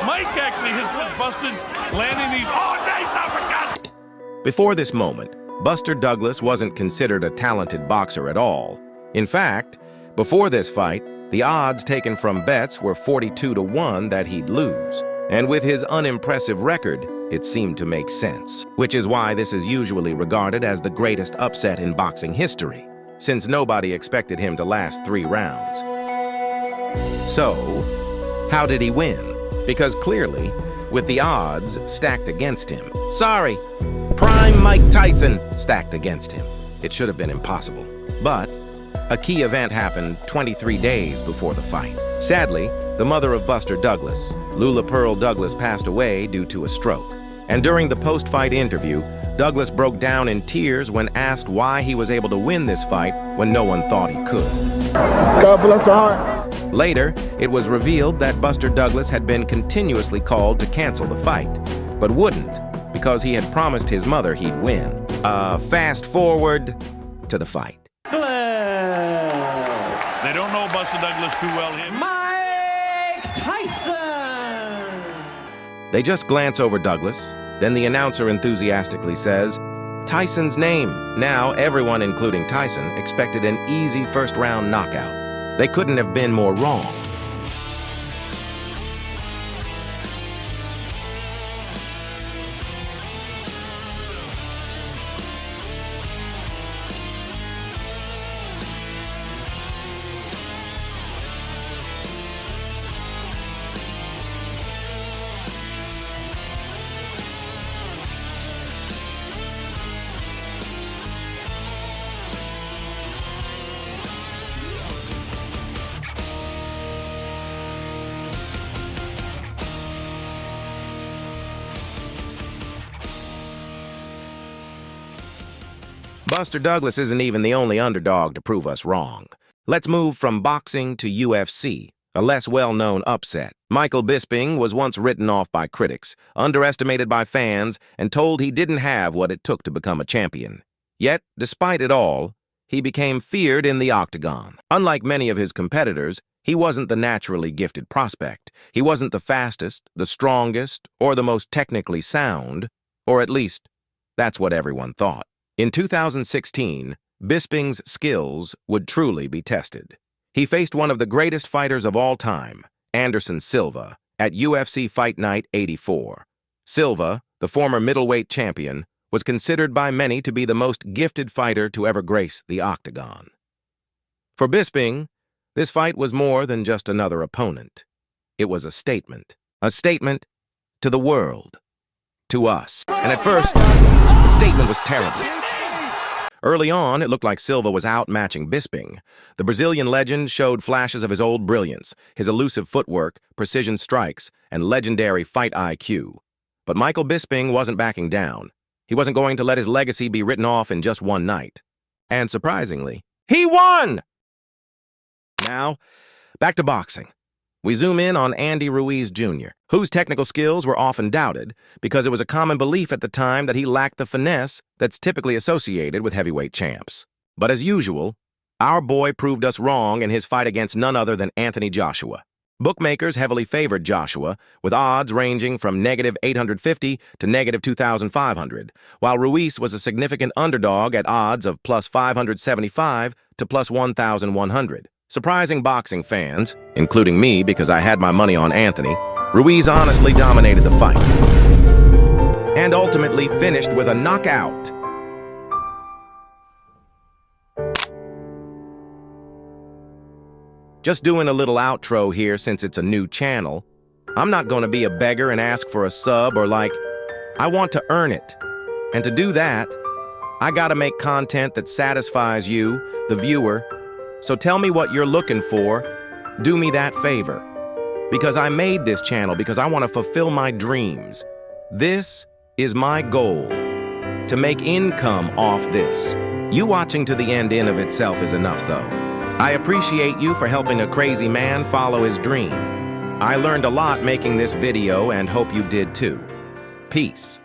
Mike actually has busted landing these. Oh, nice uppercut! Before this moment, Buster Douglas wasn't considered a talented boxer at all. In fact, before this fight, the odds taken from bets were 42-1 that he'd lose. And with his unimpressive record, it seemed to make sense, which is why this is usually regarded as the greatest upset in boxing history, since nobody expected him to last 3 rounds. So, how did he win? Because clearly, with the odds stacked against him, prime Mike Tyson stacked against him, it should have been impossible. But a key event happened 23 days before the fight. Sadly, the mother of Buster Douglas, Lula Pearl Douglas, passed away due to a stroke. And during the post-fight interview, Douglas broke down in tears when asked why he was able to win this fight when no one thought he could. God bless her heart. Later, it was revealed that Buster Douglas had been continuously called to cancel the fight, but wouldn't because he had promised his mother he'd win. Fast forward to the fight. They don't know Buster Douglas too well here. Mike Tyson! They just glance over Douglas, then the announcer enthusiastically says, Tyson's name. Now, everyone, including Tyson, expected an easy first-round knockout. They couldn't have been more wrong. Buster Douglas isn't even the only underdog to prove us wrong. Let's move from boxing to UFC, a less well-known upset. Michael Bisping was once written off by critics, underestimated by fans, and told he didn't have what it took to become a champion. Yet, despite it all, he became feared in the octagon. Unlike many of his competitors, he wasn't the naturally gifted prospect. He wasn't the fastest, the strongest, or the most technically sound, or at least, that's what everyone thought. In 2016, Bisping's skills would truly be tested. He faced one of the greatest fighters of all time, Anderson Silva, at UFC Fight Night 84. Silva, the former middleweight champion, was considered by many to be the most gifted fighter to ever grace the octagon. For Bisping, this fight was more than just another opponent. It was a statement to the world, to us. And at first, the statement was terrible. Early on, it looked like Silva was outmatching Bisping. The Brazilian legend showed flashes of his old brilliance, his elusive footwork, precision strikes, and legendary fight IQ. But Michael Bisping wasn't backing down. He wasn't going to let his legacy be written off in just one night. And surprisingly, he won! Now, back to boxing. We zoom in on Andy Ruiz Jr., whose technical skills were often doubted because it was a common belief at the time that he lacked the finesse that's typically associated with heavyweight champs. But as usual, our boy proved us wrong in his fight against none other than Anthony Joshua. Bookmakers heavily favored Joshua, with odds ranging from -850 to -2,500, while Ruiz was a significant underdog at odds of +575 to +1,100. Surprising boxing fans, including me because I had my money on Anthony, Ruiz honestly dominated the fight and ultimately finished with a knockout. Just doing a little outro here since it's a new channel. I'm not going to be a beggar and ask for a sub or I want to earn it. And to do that, I gotta make content that satisfies you, the viewer. So tell me what you're looking for. Do me that favor. Because I made this channel because I want to fulfill my dreams. This is my goal. To make income off this. You watching to the end in of itself is enough though. I appreciate you for helping a crazy man follow his dream. I learned a lot making this video and hope you did too. Peace.